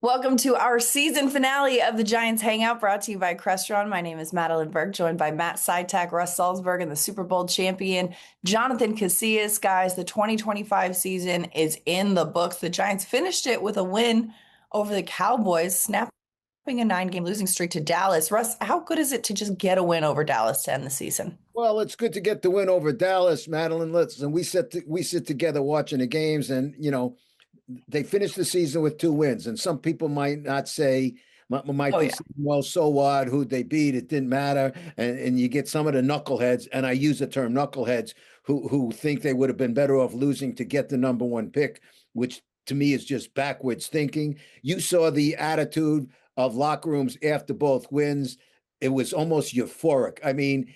Welcome to our season finale of the Giants Hangout, brought to you by Crestron. My name is Madeline Berg, joined by Matt Sytak, Russ Salzberg, and the Super Bowl champion, Jonathan Casillas. Guys, the 2025 season is in the books. The Giants finished it with a win over the Cowboys, snapping a 9-game losing streak to Dallas. Russ, how good is it to just get a win over Dallas to end the season? Well, it's good to get the win over Dallas, Madeline. Listen, we sit together watching the games, and they finished the season with 2 wins. And some people might not say, might be saying, well, so what? Who'd they beat? It didn't matter. And you get some of the knuckleheads, and I use the term knuckleheads, who think they would have been better off losing to get the number one pick, which to me is just backwards thinking. You saw the attitude of locker rooms after both wins. It was almost euphoric. I mean,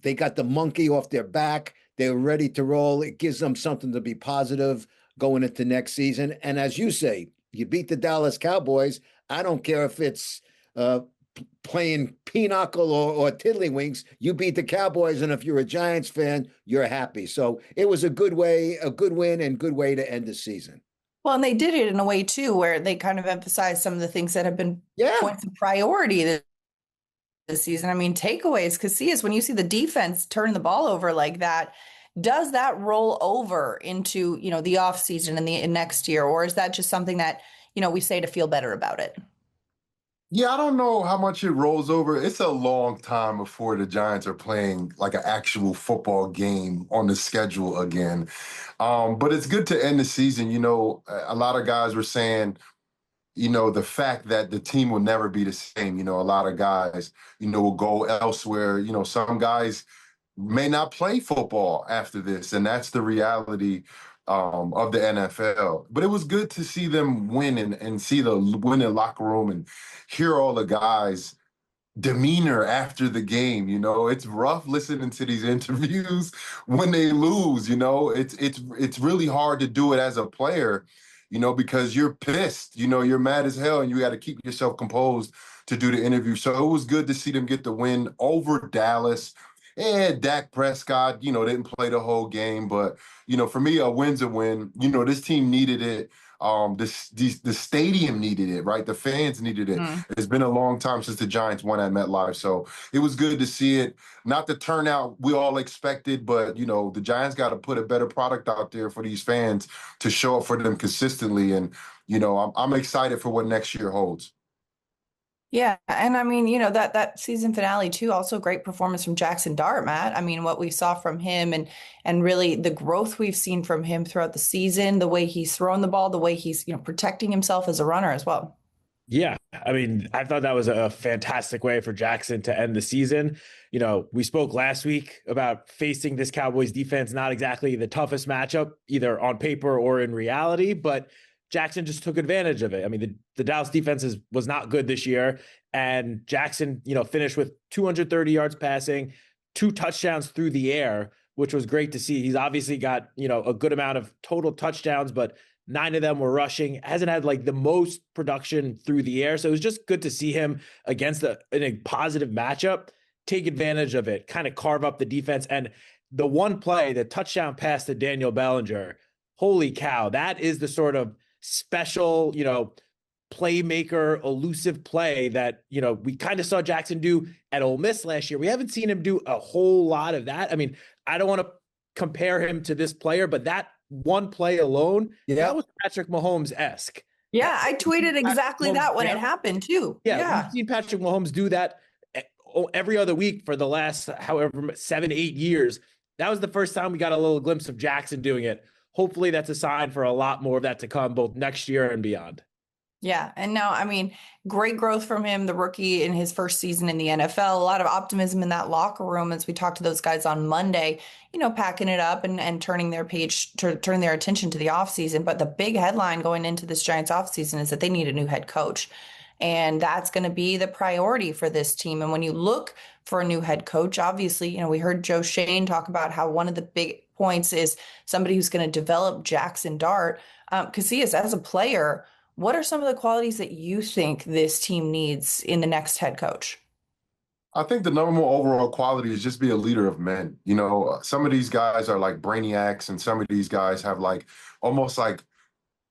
they got the monkey off their back. They were ready to roll. It gives them something to be positive going into next season. And as you say, you beat the Dallas Cowboys. I don't care if it's playing pinochle or tiddlywinks. You beat the Cowboys, and if you're a Giants fan, you're happy. So it was a good win and good way to end the season. Well, and they did it in a way, too, where they kind of emphasized some of the things that have been points of priority this season. I mean, takeaways, Casillas, when you see the defense turn the ball over like that, does that roll over into, the offseason and the next year? Or is that just something that, we say to feel better about it? Yeah, I don't know how much it rolls over. It's a long time before the Giants are playing like an actual football game on the schedule again. But it's good to end the season. A lot of guys were saying, the fact that the team will never be the same. A lot of guys, will go elsewhere. Some guys may not play football after this, and that's the reality of the NFL. But it was good to see them win and see the winning locker room and hear all the guys' demeanor after the game. It's rough listening to these interviews when they lose. It's really hard to do it as a player, because you're pissed, you're mad as hell, and you got to keep yourself composed to do the interview. So it was good to see them get the win over Dallas. And Dak Prescott, didn't play the whole game. But, for me, a win's a win. This team needed it. The stadium needed it, right? The fans needed it. It's been a long time since the Giants won at MetLife. So it was good to see it. Not the turnout we all expected, but, the Giants got to put a better product out there for these fans to show up for them consistently. And, I'm excited for what next year holds. Yeah. And I mean, that season finale too, also great performance from Jackson Dart, Matt. I mean, what we saw from him and really the growth we've seen from him throughout the season, the way he's throwing the ball, the way he's, protecting himself as a runner as well. Yeah. I mean, I thought that was a fantastic way for Jackson to end the season. We spoke last week about facing this Cowboys defense, not exactly the toughest matchup, either on paper or in reality, but Jackson just took advantage of it. I mean, the Dallas defense was not good this year, and Jackson, finished with 230 yards passing, 2 touchdowns through the air, which was great to see. He's obviously got, a good amount of total touchdowns, but 9 of them were rushing. Hasn't had like the most production through the air. So it was just good to see him against in a positive matchup, take advantage of it, kind of carve up the defense. And the one play, the touchdown pass to Daniel Bellinger, holy cow, that is the sort of special, playmaker, elusive play that, we kind of saw Jackson do at Ole Miss last year. We haven't seen him do a whole lot of that. I mean, I don't want to compare him to this player, but that one play alone, that was Patrick Mahomes-esque. Yeah, I tweeted exactly that when it happened too. Yeah. We've seen Patrick Mahomes do that every other week for the last, 7-8 years. That was the first time we got a little glimpse of Jackson doing it. Hopefully that's a sign for a lot more of that to come both next year and beyond. Yeah. And now, I mean, great growth from him, the rookie in his first season in the NFL, a lot of optimism in that locker room as we talked to those guys on Monday, packing it up and turning their attention to the offseason. But the big headline going into this Giants offseason is that they need a new head coach. And that's going to be the priority for this team. And when you look for a new head coach, obviously, we heard Joe Shane talk about how one of the big points is somebody who's going to develop Jackson Dart. Casillas, as a player, what are some of the qualities that you think this team needs in the next head coach? I think the number one overall quality is just be a leader of men. Some of these guys are like brainiacs, and some of these guys have like almost like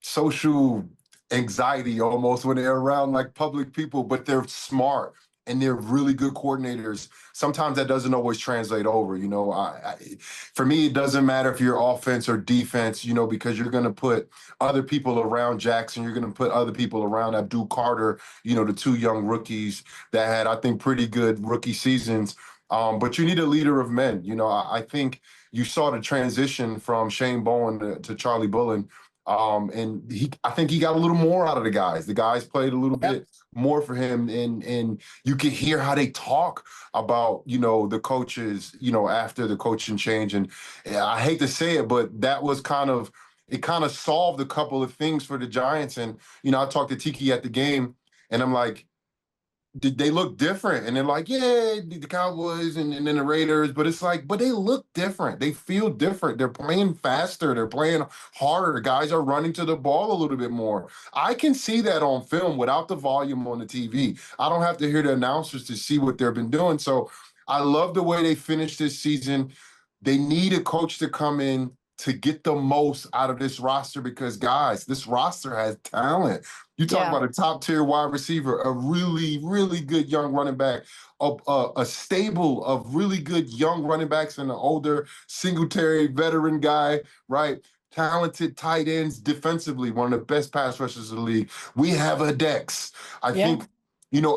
social anxiety almost when they're around like public people, but they're smart and they're really good coordinators. Sometimes that doesn't always translate over. For me, it doesn't matter if you're offense or defense, because you're going to put other people around Jackson. You're going to put other people around Abdul Carter, the two young rookies that had, I think, pretty good rookie seasons. But you need a leader of men. I think you saw the transition from Shane Bowen to Charlie Bullen. And I think he got a little more out of the guys. The guys played a little bit more for him, and you can hear how they talk about the coaches after the coaching change. And I hate to say it, but that was kind of solved a couple of things for the Giants. And I talked to Tiki at the game, and I'm like, did they look different? And they're like, yeah, the Cowboys and then the Raiders, but it's like, but they look different. They feel different. They're playing faster. They're playing harder. Guys are running to the ball a little bit more. I can see that on film without the volume on the TV. I don't have to hear the announcers to see what they've been doing. So I love the way they finished this season. They need a coach to come in to get the most out of this roster because, guys, this roster has talent. You talk about a top-tier wide receiver, a really, really good young running back, a stable of really good young running backs and an older Singletary veteran guy, right? Talented tight ends defensively, one of the best pass rushers of the league. We have a Dex. I think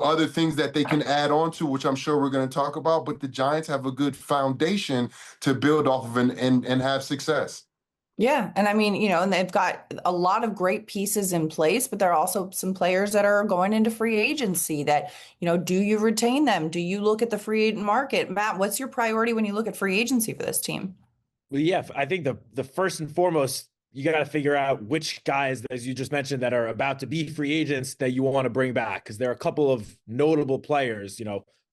other things that they can add on to, which I'm sure we're going to talk about, but the Giants have a good foundation to build off of and have success. Yeah. And I mean, and they've got a lot of great pieces in place, but there are also some players that are going into free agency that, do you retain them? Do you look at the free agent market? Matt, what's your priority when you look at free agency for this team? Well, yeah, I think the first and foremost, you got to figure out which guys, as you just mentioned, that are about to be free agents that you want to bring back. Because there are a couple of notable players,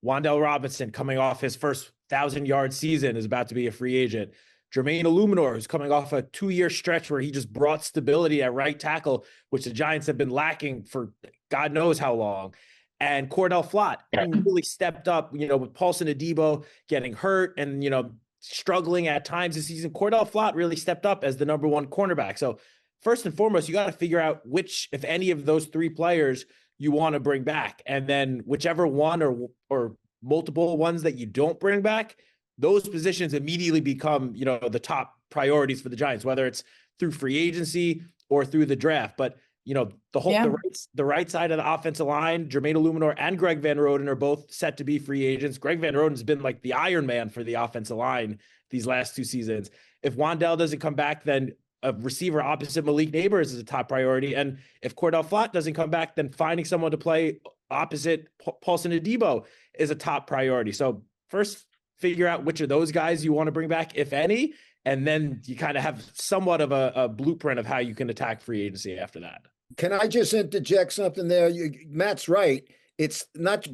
Wan'Dale Robinson coming off his first 1,000-yard season is about to be a free agent. Jermaine Illuminor, who's coming off a 2-year stretch where he just brought stability at right tackle, which the Giants have been lacking for God knows how long. And Cordell Flott, he really stepped up, with Paulson Adebo getting hurt and, struggling at times this season. Cordell Flott really stepped up as the number one cornerback. So first and foremost, you got to figure out which, if any of those three players you want to bring back. And then whichever one or multiple ones that you don't bring back, those positions immediately become, the top priorities for the Giants, whether it's through free agency or through the draft. But, the right side of the offensive line, Jermaine Illuminor and Greg Van Roten are both set to be free agents. Greg Van Roten's been like the Iron Man for the offensive line these last 2 seasons. If Wan'Dale doesn't come back, then a receiver opposite Malik Neighbors is a top priority. And if Cordell Flott doesn't come back, then finding someone to play opposite Paulson Adebo is a top priority. So first, figure out which of those guys you want to bring back, if any, and then you kind of have somewhat of a blueprint of how you can attack free agency after that. Can I just interject something there? Matt's right. It's not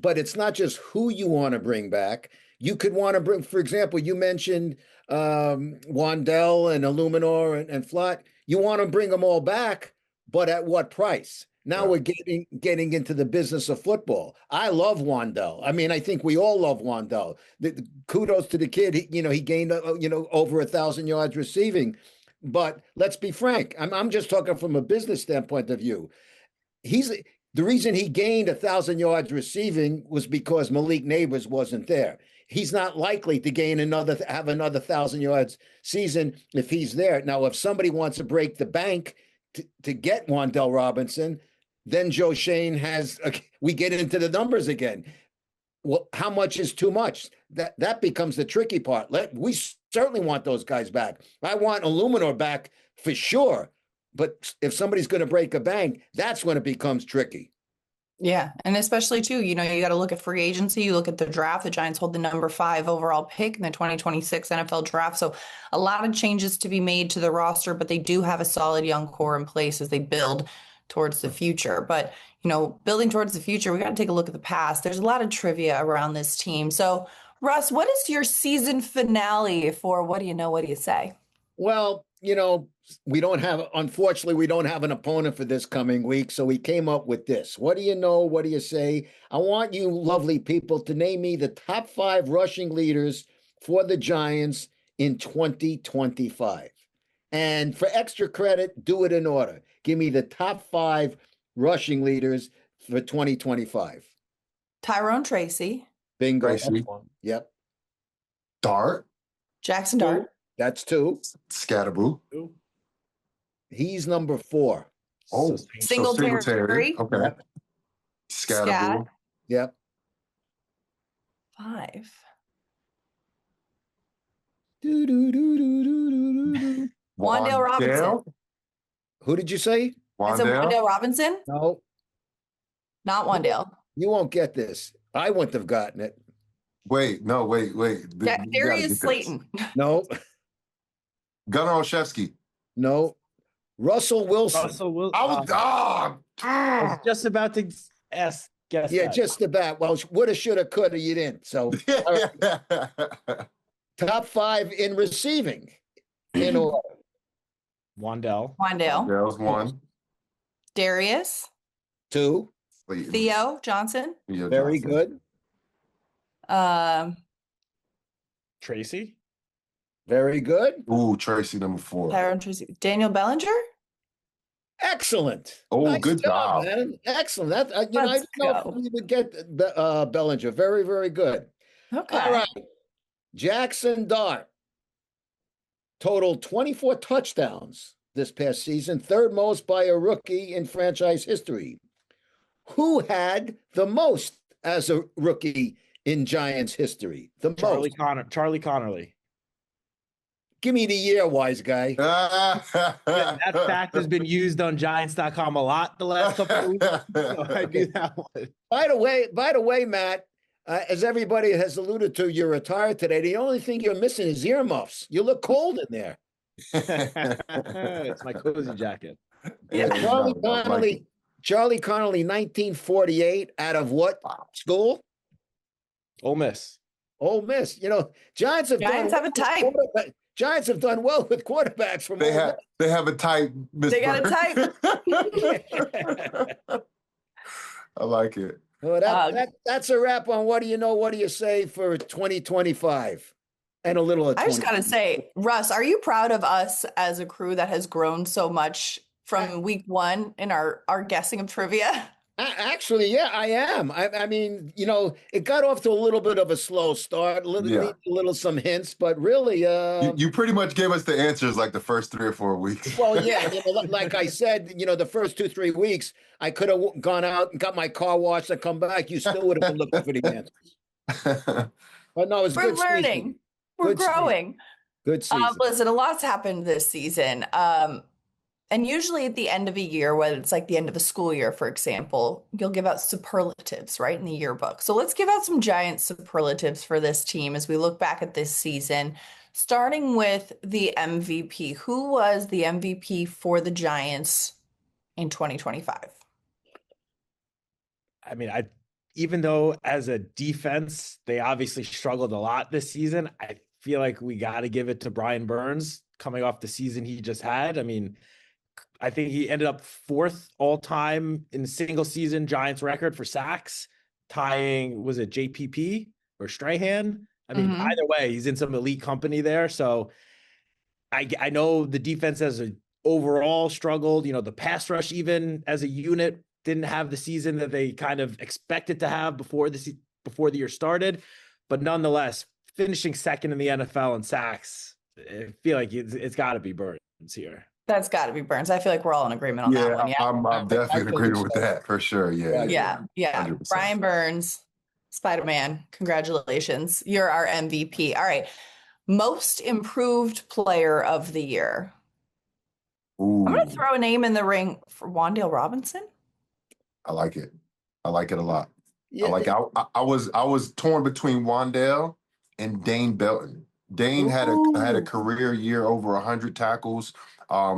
just who you want to bring back. You could want to bring, for example, you mentioned Wan'Dale and Illuminor and Flott. You want to bring them all back, but at what price? Now we're getting into the business of football. I love Wan'Dale. I mean, I think we all love Wan'Dale. Kudos to the kid. He gained over 1,000 yards receiving. But let's be frank. I'm just talking from a business standpoint of view. The reason he gained 1,000 yards receiving was because Malik Neighbors wasn't there. He's not likely to have another 1,000 yards season if he's there. Now, if somebody wants to break the bank to get Wan'Dale Robinson, then Joe Shane we get into the numbers again. Well, how much is too much? That becomes the tricky part. We certainly want those guys back. I want Illuminor back for sure. But if somebody's going to break a bank, that's when it becomes tricky. Yeah. And especially too, you got to look at free agency. You look at the draft. The Giants hold the number 5 overall pick in the 2026 NFL draft. So a lot of changes to be made to the roster, but they do have a solid young core in place as they build towards the future. But, building towards the future, we got to take a look at the past. There's a lot of trivia around this team. So Russ, what is your season finale for What Do You Know, Whaddayasay? Well, unfortunately, we don't have an opponent for this coming week. So we came up with this. What do you know? What do you say? I want you lovely people to name me the top 5 rushing leaders for the Giants in 2025. And for extra credit, do it in order. Give me the top 5 rushing leaders for 2025. Tyrone Tracy, Bingo. Tracy. Yep. Dart. Jackson Dart, That's 2. Scatterboo. He's number 4. Oh, Singletary. Okay. Yep. Scatterboo. Yep. 5. Wandale Robinson. Who did you say? Is it Wandale Robinson? No, Not Wandale. you won't get this. I wouldn't have gotten it. Wait. Darius Slayton. No, Gunnar Olszewski. no. Russell Wilson. I was just about to guess. Yeah, that. just about. Well, woulda, shoulda, coulda, you didn't. So, top 5 in receiving. In order. Wandale. Wandale. That was 1. Darius. 2. Theo Johnson. Very good. Tracy. Very good. Ooh, Tracy, number 4. Tyrone Tracy. Daniel Bellinger. Excellent. Oh, Nice good job. man. Excellent. That I Let's didn't know if we would get Bellinger. Very, very good. Okay. All right. Jackson Dart totaled 24 touchdowns this past season, 3rd most by a rookie in franchise history. Who had the most as a rookie in Giants history? Charlie Connerly. Give me the year, wise guy. That fact has been used on Giants.com a lot the last couple of weeks. So I knew that one. By the way, Matt, as everybody has alluded to, you're retired today. The only thing you're missing is earmuffs. You look cold in there. It's my cozy jacket. Yeah. Charlie Connolly, 1948, out of what school? Ole Miss. Ole Miss. You know, Giants have a type. Giants have done well with quarterbacks from They have a type. They got a type. I like it. Well, that's a wrap on What Do You Know, What Do You Say for 2025. And a little of I just got to say, Russ, are you proud of us as a crew that has grown so much from week 1 in our guessing of trivia? Actually, yeah, I am. I mean, you know, it got off to a little bit of a slow start, some hints, but really, you pretty much gave us the answers like the first 3 or 4 weeks. Well, yeah, you know, like I said, you know, the first 2-3 weeks, I could have gone out and got my car washed and come back. You still would have been looking for the answers. But no, it's good. We're learning. Season. We're growing. Good season. Listen, a lot's happened this season. And usually at the end of a year, whether it's like the end of a school year, for example, you'll give out superlatives, right, in the yearbook. So let's give out some giant superlatives for this team as we look back at this season, starting with the MVP. Who was the MVP for the Giants in 2025? I mean, even though as a defense, they obviously struggled a lot this season, I feel like we got to give it to Brian Burns coming off the season he just had. I mean, I think he ended up 4th all-time in single season Giants record for sacks, tying, was it JPP or Strahan? I mean, either way, he's in some elite company there. So I know the defense as a overall struggled, you know, the pass rush, even as a unit, didn't have the season that they kind of expected to have before the year started. But nonetheless, finishing 2nd in the NFL in sacks, I feel like it's got to be Burns here. That's got to be Burns. I feel like we're all in agreement on that one. Yeah, I'm definitely in agreement with that for sure. Yeah. 100%. Brian Burns, Spider-Man, congratulations. You're our MVP. All right. Most improved player of the year. Ooh, I'm going to throw a name in the ring for Wandale Robinson. I like it. I like it a lot. Yeah. I was torn between Wandale and Dane Belton. Dane had a career year over 100 tackles.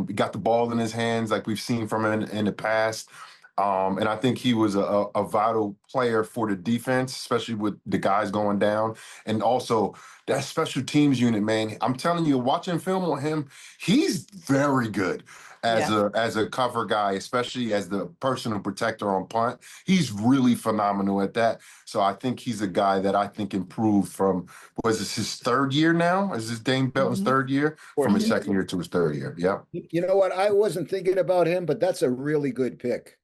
He got the ball in his hands like we've seen from him in the past. And I think he was a vital player for the defense, especially with the guys going down. And also that special teams unit, man, I'm telling you, watching film on him, he's very good as a cover guy, especially as the personal protector on punt. He's really phenomenal at that. So I think he's a guy that I think improved from, was this his 3rd year now? Is this Dane Belton's 3rd year? From his 2nd year to his 3rd year. Yep. You know what? I wasn't thinking about him, but that's a really good pick.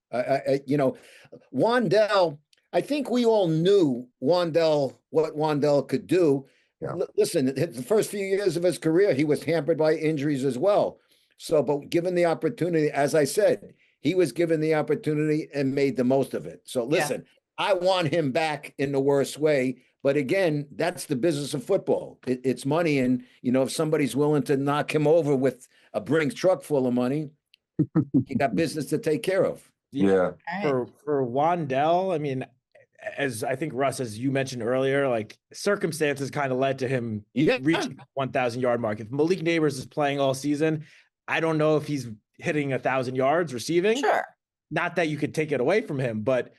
Wandell, I think we all knew what Wandell could do. Yeah. Listen, the first few years of his career, he was hampered by injuries as well. So, but given the opportunity, as I said, he was given the opportunity and made the most of it. So listen, I want him back in the worst way. But again, that's the business of football. It's money. And, if somebody's willing to knock him over with a Brinks truck full of money, you got business to take care of. Yeah. Right. For Wandell, I mean, as I think Russ, as you mentioned earlier, like circumstances kind of led to him reaching 1,000-yard mark. If Malik Neighbors is playing all season, I don't know if he's hitting 1,000 yards receiving. Sure. Not that you could take it away from him, but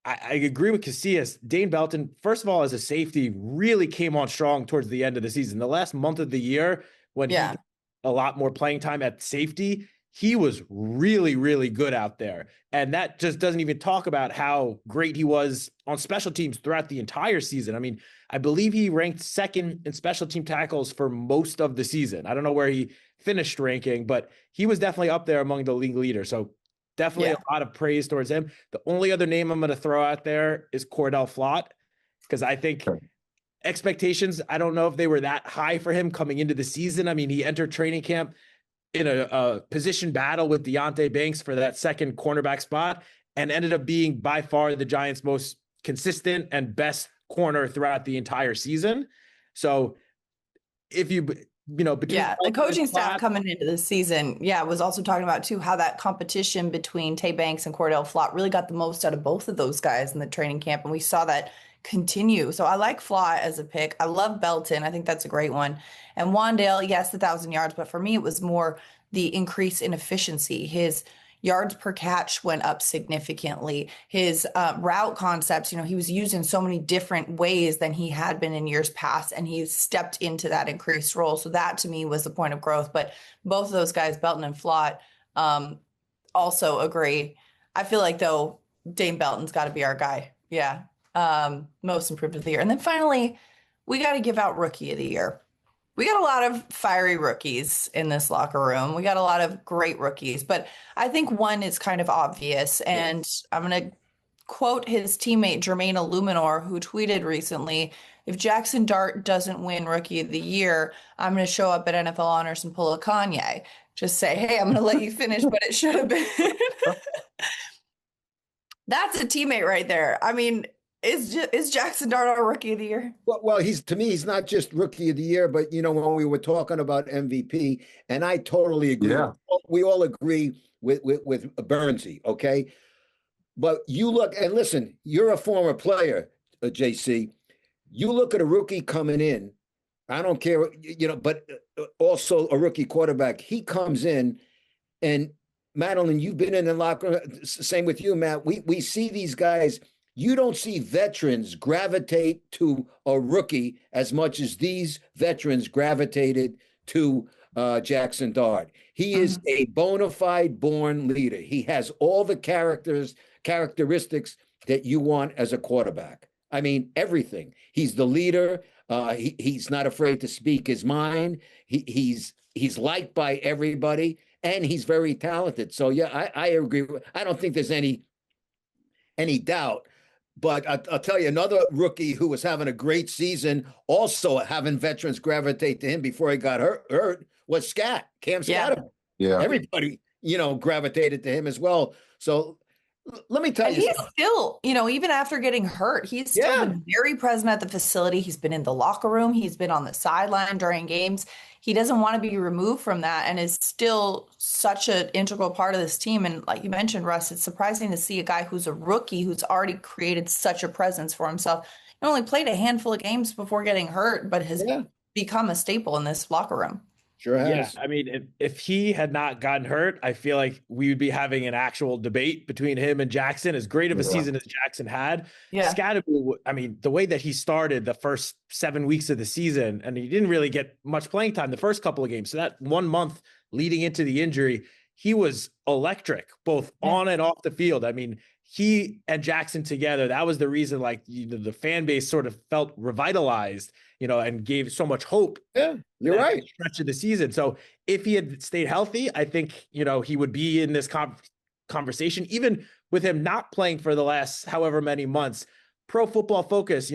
I agree with Casillas. Dane Belton, first of all, as a safety, really came on strong towards the end of the season. The last month of the year, when he got a lot more playing time at safety, he was really, really good out there. And that just doesn't even talk about how great he was on special teams throughout the entire season. I mean, I believe he ranked second in special team tackles for most of the season. I don't know where he finished ranking, but he was definitely up there among the league leaders. So definitely a lot of praise towards him. The only other name I'm going to throw out there is Cordell Flott, because I think expectations, I don't know if they were that high for him coming into the season. I mean, he entered training camp in a position battle with Deonte Banks for that second cornerback spot and ended up being by far the Giants' most consistent and best corner throughout the entire season. So if between the coaching staff coming into the season, was also talking about too how that competition between Tay Banks and Cordell Flott really got the most out of both of those guys in the training camp, and we saw that continue. So I like Flott as a pick. I love Belton. I think that's a great one. And Wandale, yes, 1,000 yards, but for me, it was more the increase in efficiency. His yards per catch went up significantly. His route concepts, he was used in so many different ways than he had been in years past, and he stepped into that increased role. So that to me was the point of growth. But both of those guys, Belton and Flott, also agree. I feel like, though, Dane Belton's got to be our guy. Yeah. Most improved of the year. And then finally, we got to give out rookie of the year. We got a lot of fiery rookies in this locker room. We got a lot of great rookies, but I think one is kind of obvious. And I'm going to quote his teammate, Jermaine Illuminor, who tweeted recently, if Jackson Dart doesn't win rookie of the year, I'm going to show up at NFL Honors and pull a Kanye. Just say, hey, I'm going to let you finish, but it should have been. That's a teammate right there. I mean, is Jackson Dart our rookie of the year? Well, to me, he's not just rookie of the year, but when we were talking about MVP, and I totally agree. Yeah. We all agree with Burnsy, okay? But you look and listen, you're a former player, JC. You look at a rookie coming in, I don't care, but also a rookie quarterback. He comes in, and Madeline, you've been in the locker room. Same with you, Matt. We see these guys. You don't see veterans gravitate to a rookie as much as these veterans gravitated to Jackson Dart. He is a bona fide born leader. He has all the characteristics that you want as a quarterback. I mean, everything. He's the leader. He's not afraid to speak his mind. He's liked by everybody, and he's very talented. So yeah, I agree. I don't think there's any doubt. But I'll tell you, another rookie who was having a great season, also having veterans gravitate to him before he got hurt was Cam Scatterman. Yeah. Everybody, gravitated to him as well. So let me tell you. He's still, even after getting hurt, he's still been very present at the facility. He's been in the locker room. He's been on the sideline during games. He doesn't want to be removed from that and is still such an integral part of this team. And like you mentioned, Russ, it's surprising to see a guy who's a rookie who's already created such a presence for himself. He only played a handful of games before getting hurt, but has become a staple in this locker room. Sure has. Yeah, I mean, if he had not gotten hurt, I feel like we would be having an actual debate between him and Jackson. As great of a season as Jackson had, Scatterman, I mean, the way that he started the first 7 weeks of the season, and he didn't really get much playing time the first couple of games. So that 1 month leading into the injury, he was electric, both on and off the field. I mean, he and Jackson together, that was the reason, the fan base sort of felt revitalized, and gave so much hope. Yeah, you're right. Stretch of the season. So if he had stayed healthy, I think, he would be in this conversation, even with him not playing for the last however many months. Pro Football Focus,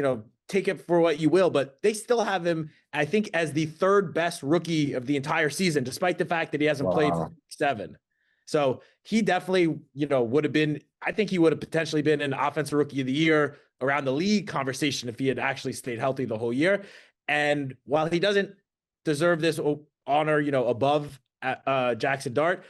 take it for what you will, but they still have him, I think, as the third best rookie of the entire season, despite the fact that he hasn't played for 7. So he definitely, would have been, I think he would have potentially been an offensive rookie of the year around the league conversation if he had actually stayed healthy the whole year. And while he doesn't deserve this honor, above Jackson Dart,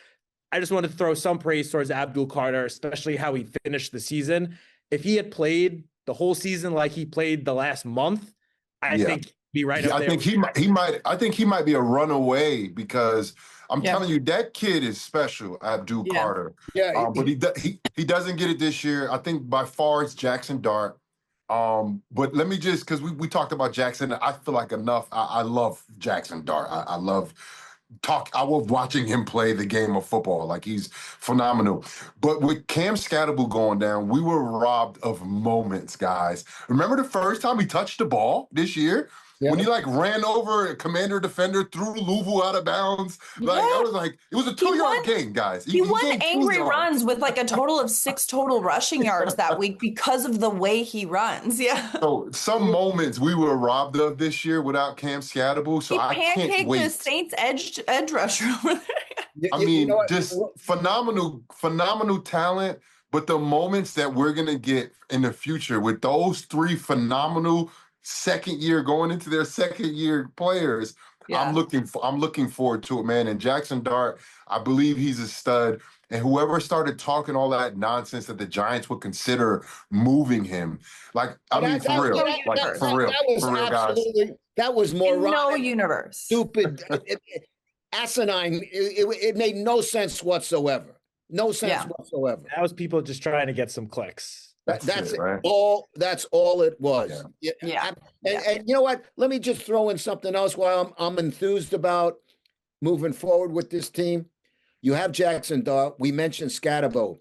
I just wanted to throw some praise towards Abdul Carter, especially how he finished the season. If he had played the whole season like he played the last month, I think he'd be right up there. I think he might be a runaway, because I'm telling you, that kid is special, Abdul Carter. Yeah, but he doesn't get it this year. I think by far it's Jackson Dart. But let me just, because we talked about Jackson, I feel like enough. I love Jackson Dart. I love watching him play the game of football. Like, he's phenomenal. But with Cam Scatterable going down, we were robbed of moments, guys. Remember the first time he touched the ball this year? Yeah. When he ran over a commander defender, threw Louisville out of bounds. I was like, it was a 2-yard gain, guys. He won angry runs with a total of 6 total rushing yards that week because of the way he runs. Yeah. So some moments we were robbed of this year without Cam Scatterable. So I can't wait. The Saints edge rusher over there. I mean, just phenomenal talent. But the moments that we're gonna get in the future with those 3 phenomenal going into their second year players, I'm looking forward to it, man. And Jackson Dart, I believe he's a stud. And whoever started talking all that nonsense that the Giants would consider moving him, for real, guys. That was more in no universe. Stupid, asinine. It made no sense whatsoever. No sense whatsoever. That was people just trying to get some clicks. That's it, right? That's all it was. Yeah. And you know what? Let me just throw in something else while I'm enthused about moving forward with this team. You have Jackson Dart. We mentioned Scatterbo.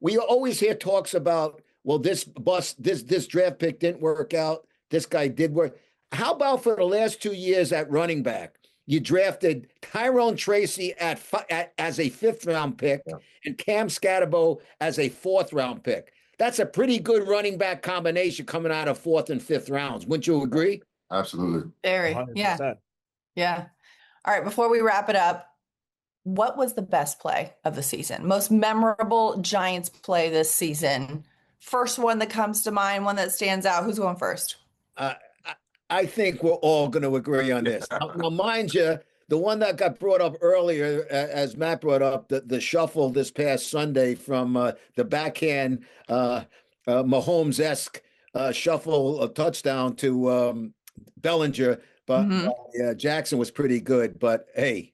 We always hear talks about, well, this draft pick didn't work out. This guy did work. How about for the last 2 years at running back? You drafted Tyrone Tracy as a 5th-round pick and Cam Scatterbo as a 4th-round pick. That's a pretty good running back combination coming out of 4th and 5th rounds. Wouldn't you agree? Absolutely. Very. 100%. Yeah. All right. Before we wrap it up, what was the best play of the season? Most memorable Giants play this season? First one that comes to mind, one that stands out. Who's going first? I think we're all going to agree on this. Now, mind you, the one that got brought up earlier, as Matt brought up, the shuffle this past Sunday from the backhand Mahomes-esque shuffle touchdown to Bellinger. But Jackson was pretty good. But, hey,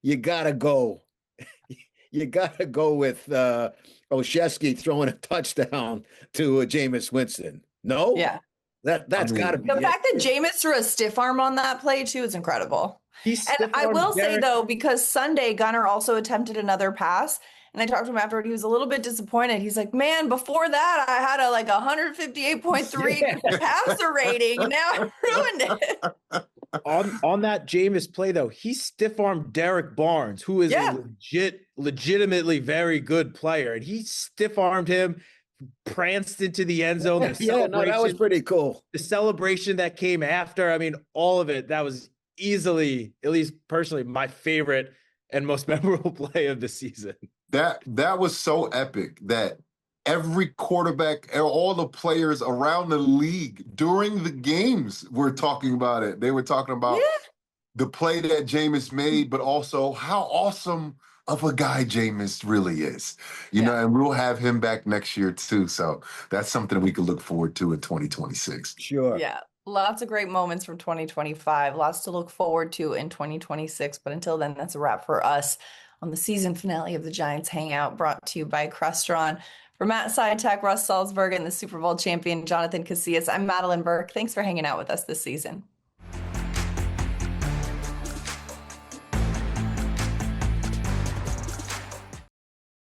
you got to go. You got to go with Olszewski throwing a touchdown to Jameis Winston. No? Yeah. That's got to be the fact that Jameis threw a stiff arm on that play, too, is incredible. And I will say, though, because Sunday, Gunnar also attempted another pass, and I talked to him afterward. He was a little bit disappointed. He's like, man, before that, I had a 158.3 passer rating. Now I ruined it. On that Jameis play, though, he stiff-armed Derek Barnes, who is a legitimately very good player, and he stiff-armed him, pranced into the end zone. That was pretty cool. The celebration that came after, I mean, all of it, that was easily, at least personally, my favorite and most memorable play of the season. That was so epic that every quarterback, all the players around the league during the games were talking about it. They were talking about the play that Jameis made, but also how awesome of a guy Jameis really is. You know, and we'll have him back next year too. So that's something we could look forward to in 2026. Sure. Yeah. Lots of great moments from 2025. Lots to look forward to in 2026. But until then, that's a wrap for us on the season finale of the Giants Hangout, brought to you by Crestron. For Matt Sitek, Russ Salzberg, and the Super Bowl champion, Jonathan Casillas, I'm Madeline Burke. Thanks for hanging out with us this season.